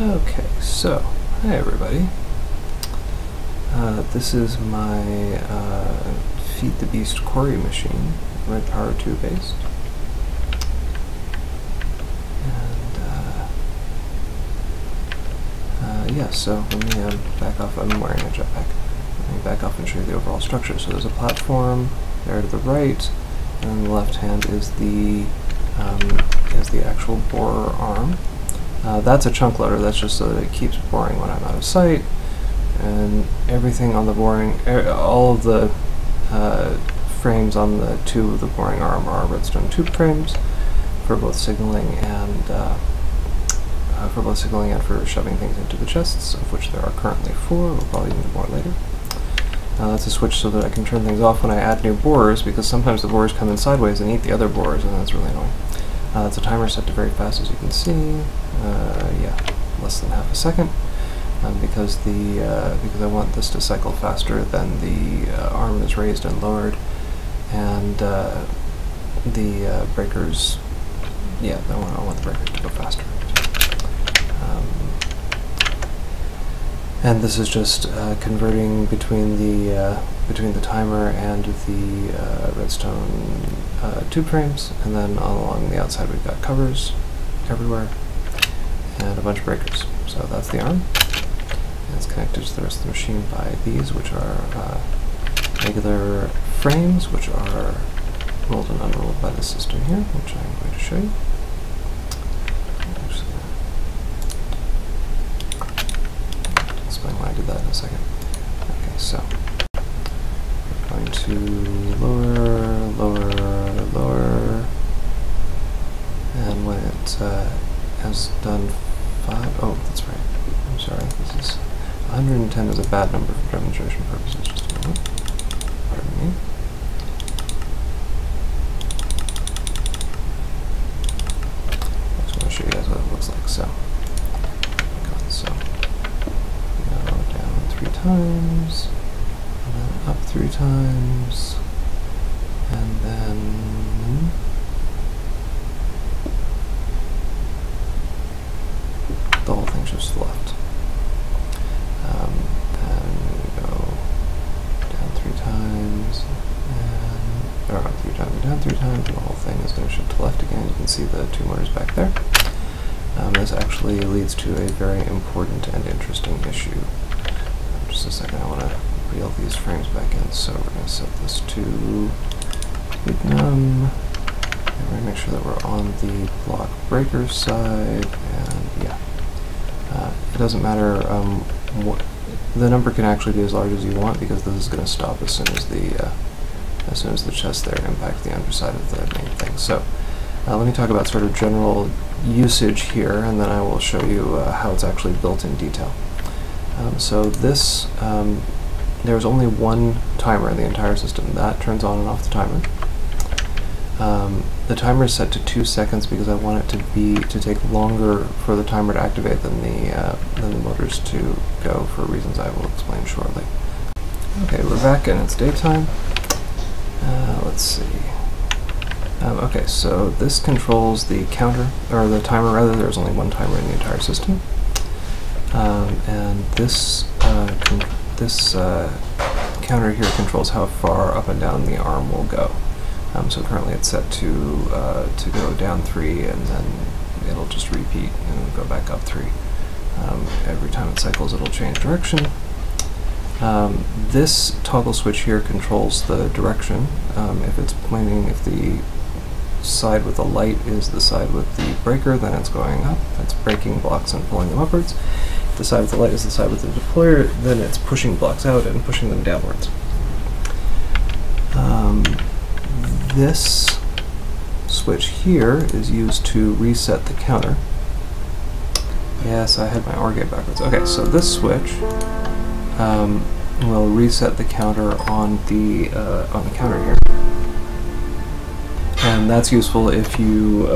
Okay, so, hi everybody. This is my Feed the Beast Quarry machine, RedPower 2 based. And yeah, so let me back off. I'm wearing a jetpack. Let me back off and show you the overall structure. So there's a platform there to the right, and on the left hand is the actual borer arm. That's a chunk loader. That's just so that it keeps boring when I'm out of sight. And everything on the boring, all of the frames on the tube of the boring arm are redstone tube frames for both signaling and for shoving things into the chests, of which there are currently 4. We'll probably need more later. That's a switch so that I can turn things off when I add new borers, because sometimes the borers come in sideways and eat the other borers, and that's really annoying. It's a timer set to very fast, as you can see. Yeah, less than half a second. Because I want this to cycle faster than the arm is raised and lowered, and the breakers. Yeah, I want the breakers to go faster. And this is just converting between the timer and the redstone tube frames, and then along the outside we've got covers everywhere and a bunch of breakers. So that's the arm. And it's connected to the rest of the machine by these, which are regular frames, which are rolled and unrolled by the system here, which I'm going to show you. Explain why I did that in a second. Okay, so we're going to lower, lower, lower, and when it has done 5, oh, that's right. I'm sorry. This is 110 is a bad number for demonstration purposes. Just a moment. Pardon me. I just want to show you guys what it looks like. So, go down 3 times, and then up 3 times, and then the whole thing shifts to the left. And go down 3 times, and or up 3 times, and down 3 times, and the whole thing is going to shift to the left again. You can see the 2 motors back there. This actually leads to a very important and interesting issue. Just a second, I want to reel these frames back in. So we're going to set this to keep num, and we're going to make sure that we're on the block breaker side, and yeah. It doesn't matter the number can actually be as large as you want, because this is going to stop as soon as the chest there impacts the underside of the main thing. So let me talk about sort of general usage here, and then I will show you how it's actually built in detail. So this there's only one timer in the entire system that turns on and off the timer. The timer is set to 2 seconds because I want it to take longer for the timer to activate than the motors to go, for reasons I will explain shortly. Okay, we're back and it's daytime. Let's see. Okay, so this controls the counter, or the timer rather. There's only one timer in the entire system, and this counter here controls how far up and down the arm will go. So currently it's set to go down 3, and then it'll just repeat and go back up 3. Every time it cycles, it'll change direction. This toggle switch here controls the direction. If it's pointing, if the side with the light is the side with the breaker, then it's going up. It's breaking blocks and pulling them upwards. If the side with the light is the side with the deployer, then it's pushing blocks out and pushing them downwards. This switch here is used to reset the counter. Yes, I had my OR gate backwards. Okay, so this switch will reset the counter on the counter here, and that's useful if you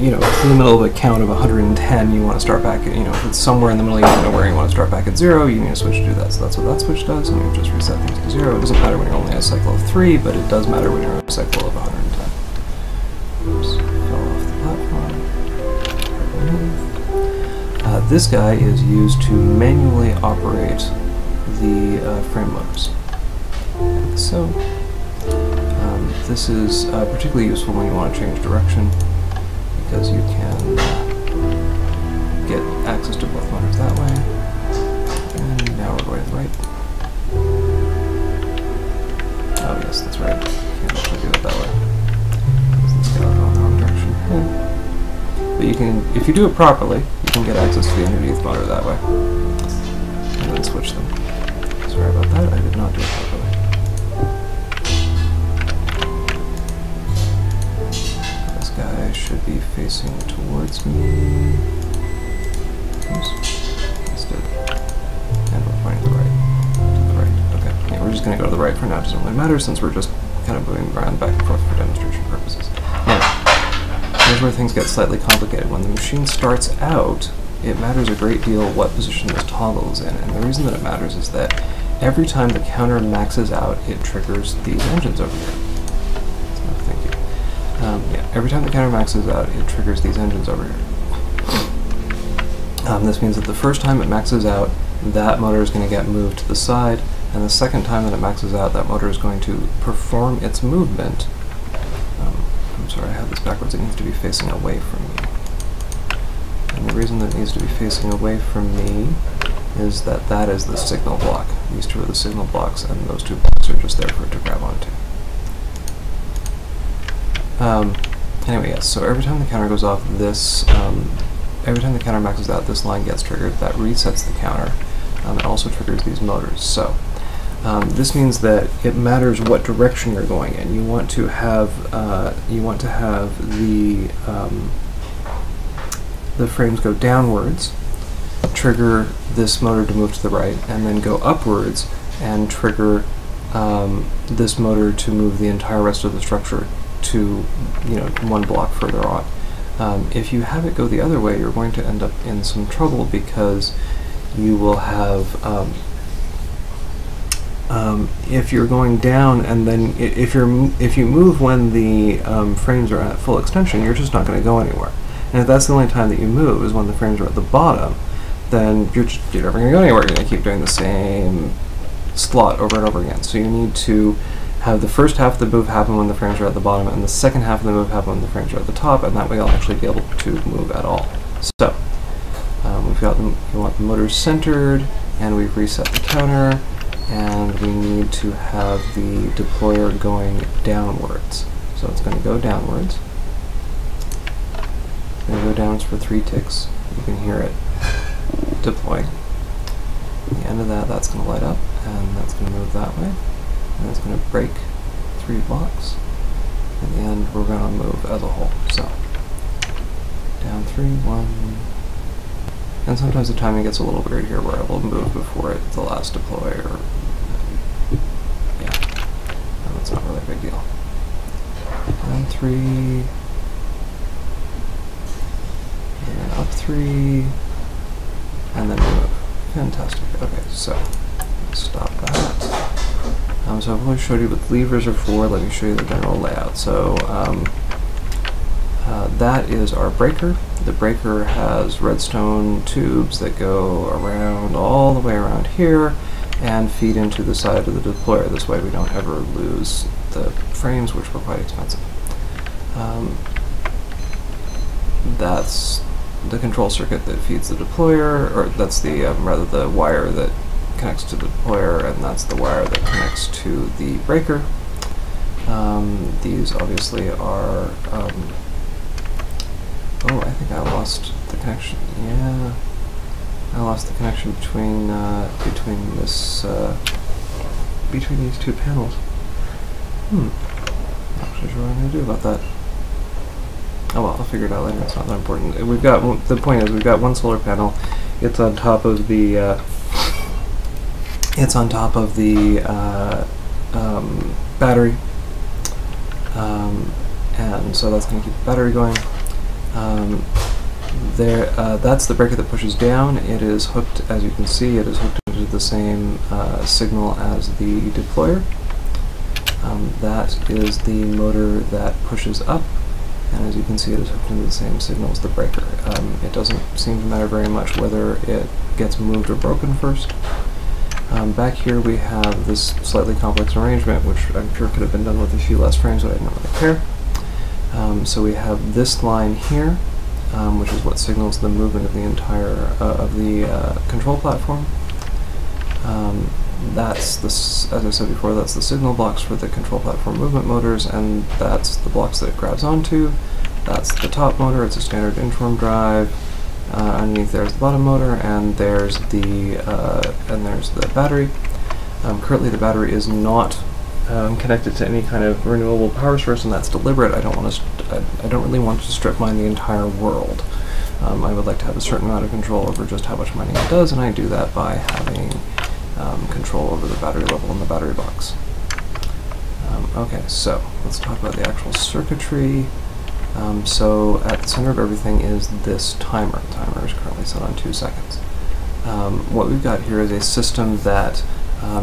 you know, if in the middle of a count of 110, you want to start back at, you know, if it's somewhere in the middle, you don't know where you want to start back at 0, you need a switch to do that. So that's what that switch does, and you just reset things to 0. It doesn't matter when you're only at a cycle of 3, but it does matter when you're at a cycle of 110. Oops, fell off the platform. This guy is used to manually operate the frame motors. So this is particularly useful when you want to change direction, because you can get access to both motors that way. And now we're going to the right. Oh yes, that's right. Can't actually do it that way, because this guy will go in the wrong direction. Yeah. But you can, if you do it properly, you can get access to the underneath motor that way, and then switch them. Sorry about that, I did not do it properly. This guy should be facing towards me. Oops. Yes, did. And we're pointing to the right. Okay, yeah, we're just going to go to the right for now. It doesn't really matter since we're just kind of moving around back and forth for demonstration purposes. Now, here's where things get slightly complicated. When the machine starts out, it matters a great deal what position this toggle is in, and the reason that it matters is that every time the counter maxes out, it triggers these engines over here. So, thank you. Yeah, every time the counter maxes out, it triggers these engines over here. This means that the first time it maxes out, that motor is going to get moved to the side, and the second time that it maxes out, that motor is going to perform its movement. I'm sorry, I had this backwards. It needs to be facing away from me. And the reason that it needs to be facing away from me is that that is the signal block. These two are the signal blocks, and those two blocks are just there for it to grab onto. Anyway, yes, so every time the counter goes off, this, every time the counter maxes out, this line gets triggered. That resets the counter. It also triggers these motors. So this means that it matters what direction you're going in. You want to have the frames go downwards, trigger this motor to move to the right, and then go upwards and trigger this motor to move the entire rest of the structure to one block further on. If you have it go the other way, you're going to end up in some trouble, because you will have if you're going down and then if you move when the frames are at full extension, you're just not going to go anywhere. And if that's the only time that you move is when the frames are at the bottom, then you're never going to go anywhere. You're going to keep doing the same slot over and over again. So you need to have the first half of the move happen when the frames are at the bottom, and the second half of the move happen when the frames are at the top, and that way you'll actually be able to move at all. So we've got we want the motors centered, and we've reset the counter, and we need to have the deployer going downwards. So it's going to go downwards. It's going to go downwards for 3 ticks. You can hear it deploy. At the end of that, that's going to light up, and that's going to move that way. And it's going to break 3 blocks. In the end, we're going to move as a whole. So, down 3, 1. And sometimes the timing gets a little weird here, where I will move before the last deploy, or yeah, no, that's not really a big deal. Down 3, and then up 3, and then move. Fantastic. Okay, so let's stop that. So I've only showed you what levers are for. Let me show you the general layout. So that is our breaker. The breaker has redstone tubes that go around all the way around here and feed into the side of the deployer. This way we don't ever lose the frames, which were quite expensive. That's the control circuit that feeds the deployer, or that's the rather the wire that connects to the deployer, and that's the wire that connects to the breaker. These obviously are oh, I think I lost the connection. Yeah, I lost the connection between between these two panels. Not actually sure what I'm going to do about that. Oh well, I'll figure it out later. It's not that important. We've got, the point is, we've got one solar panel. It's on top of the battery, and so that's going to keep the battery going. That's the breaker that pushes down. It is hooked, as you can see, it is hooked into the same signal as the deployer. That is the motor that pushes up, and as you can see, it is hooked into the same signal as the breaker. It doesn't seem to matter very much whether it gets moved or broken first. Back here we have this slightly complex arrangement, which I'm sure could have been done with a few less frames, but I didn't really care. So we have this line here, which is what signals the movement of the entire control platform. That's the, as I said before, that's the signal blocks for the control platform movement motors, and that's the blocks that it grabs onto. That's the top motor. It's a standard interim drive. Underneath there's the bottom motor, and there's the battery. Currently, the battery is not connected to any kind of renewable power source, and that's deliberate. I don't really want to strip mine the entire world. I would like to have a certain amount of control over just how much mining it does, and I do that by having control over the battery level in the battery box. Okay, so let's talk about the actual circuitry. So at the center of everything is this timer. The timer is currently set on 2 seconds. What we've got here is a system that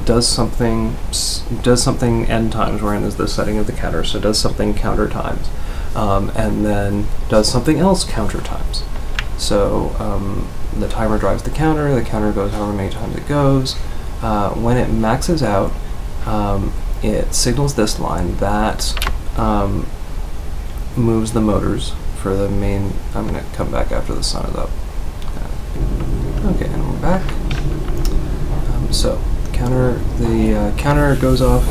does something n times, wherein is the setting of the counter, so does something counter times, and then does something else counter times. So the timer drives the counter goes however many times it goes. When it maxes out, it signals this line that moves the motors for the main. I'm going to come back after the sun is up. Okay, and we're back. So the counter goes off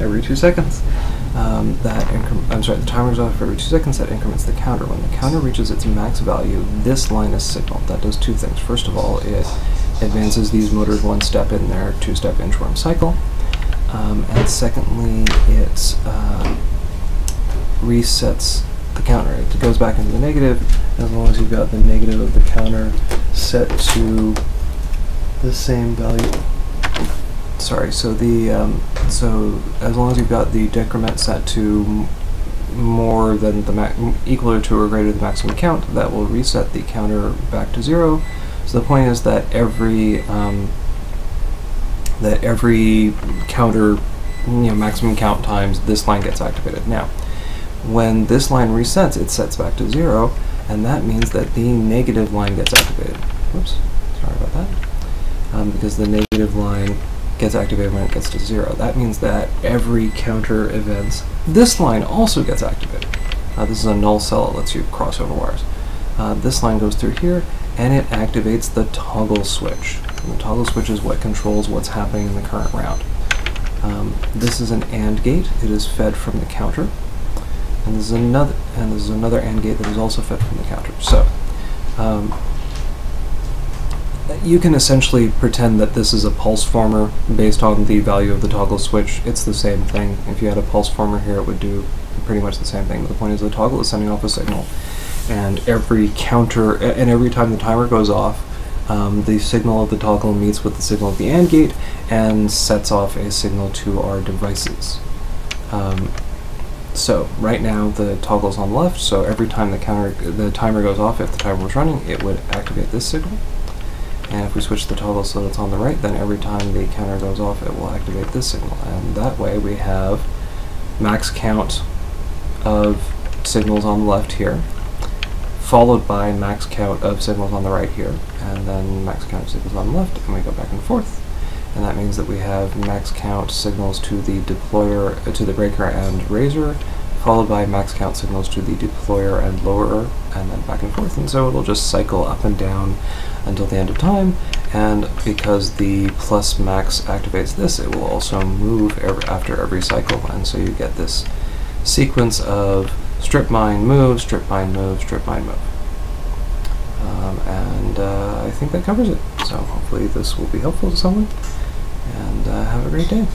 every 2 seconds. The timer goes off every 2 seconds. That increments the counter. When the counter reaches its max value, this line is signaled. That does two things. First of all, it advances these motors one step in their two-step inchworm cycle, and secondly, it resets the counter. It goes back into the negative as long as you've got the negative of the counter set to the same value. Sorry, so so as long as you've got the decrement set to more than the equal to or greater than the maximum count, that will reset the counter back to 0. So the point is that every counter, maximum count times, this line gets activated. Now, when this line resets, it sets back to 0, and that means that the negative line gets activated. Whoops, sorry about that. Because the negative line gets activated when it gets to 0. That means that every counter events, this line also gets activated. This is a null cell. It lets you cross over wires. This line goes through here, and it activates the toggle switch. And the toggle switch is what controls what's happening in the current round. This is an AND gate. It is fed from the counter, and this is another AND gate that is also fed from the counter. So you can essentially pretend that this is a pulse former based on the value of the toggle switch. It's the same thing. If you had a pulse former here, it would do pretty much the same thing. But the point is the toggle is sending off a signal, and every time the timer goes off, the signal of the toggle meets with the signal of the AND gate and sets off a signal to our devices. So right now the toggle's on the left, so every time the timer goes off, if the timer was running, it would activate this signal. And if we switch the toggle so that it's on the right, then every time the counter goes off, it will activate this signal. And that way we have max count of signals on the left here, followed by max count of signals on the right here, and then max count of signals on the left, and we go back and forth. And that means that we have max count signals to the deployer, to the breaker and raiser, followed by max count signals to the deployer and lowerer, and then back and forth. And so it'll just cycle up and down until the end of time, and because the plus max activates this, it will also move after every cycle, and so you get this sequence of strip mine move, strip mine move, strip mine move. I think that covers it. So hopefully this will be helpful to someone, and have a great day.